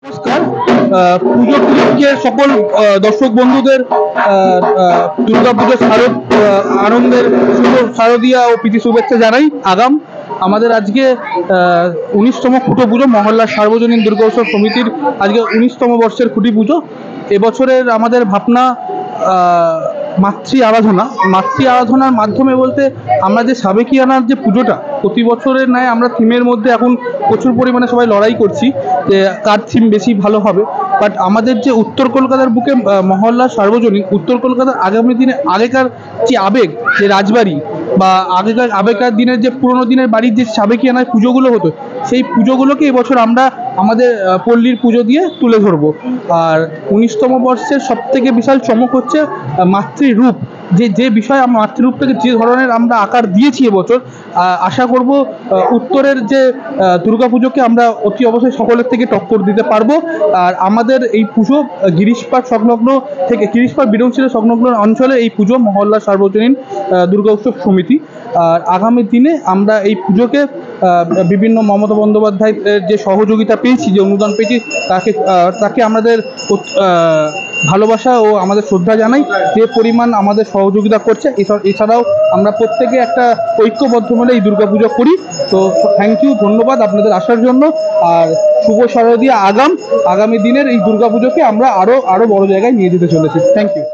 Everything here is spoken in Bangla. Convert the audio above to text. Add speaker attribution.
Speaker 1: নমস্কার। পুজো উপলক্ষে সকল দর্শক বন্ধুদের দুর্গাপুজোর আনন্দের শুভ শারদীয়া ও প্রীতি শুভেচ্ছা জানাই। আগাম আমাদের আজকে 19তম খুঁটো পুজো, মহল্লা সার্বজনীন দুর্গা উৎসব সমিতির আজকে 19তম বর্ষের খুঁটি পুজো। এবছরের আমাদের ভাবনা মাতৃ আরাধনার মাধ্যমে বলতে আমরা যে সাবেকিয়ানার যে পুজোটা প্রতি বছরের ন্যায় আমরা থিমের মধ্যে এখন প্রচুর পরিমাণে সবাই লড়াই করছি যে কার থিম বেশি ভালো হবে। বাট আমাদের যে উত্তর কলকাতার বুকে মহল্লা সার্বজনীন, উত্তর কলকাতার আগামী দিনে আগেকার যে আবেগ, যে রাজবাড়ি বা আগেকার দিনের যে পুরোনো দিনের বাড়ির যে সাবেকিয়ানায় পুজোগুলো হতো, সেই পুজোগুলোকে এবছর আমরা আমাদের পল্লীর পুজো দিয়ে তুলে ধরবো। আর 19তম বর্ষের সবথেকে বিশাল চমক হচ্ছে মাতৃরূপ। যে বিষয় মাতৃরূপটাকে যে ধরনের আমরা আকার দিয়েছি এবছর, আশা করব উত্তরের যে দুর্গাপুজোকে আমরা অতি অবশ্যই সকলের থেকে টক্কর দিতে পারবো। আর আমাদের এই পুজো গিরিশপাড় বিরঞ্চিরা সংলগ্ন অঞ্চলে এই পুজো মহল্লা সার্বজনীন দুর্গা উৎসব সমিতি। আর আগামী দিনে আমরা এই পুজোকে বিভিন্ন মমতা বন্দ্যোপাধ্যায়ের যে সহযোগিতা পেয়েছি, যে অনুদান পেয়েছি, তাকে আমাদের ভালোবাসা ও আমাদের শ্রদ্ধা জানাই। যে পরিমাণ আমাদের সহযোগিতা করছে, এছাড়াও আমরা প্রত্যেকে একটা ঐক্যবদ্ধ হলে এই দুর্গাপুজো করি। তো থ্যাংক ইউ, ধন্যবাদ আপনাদের আসার জন্য। আর শুভ শারদীয়া আগামী দিনের এই দুর্গাপুজোকে আমরা আরও বড় জায়গায় নিয়ে যেতে চলেছি। Thank you.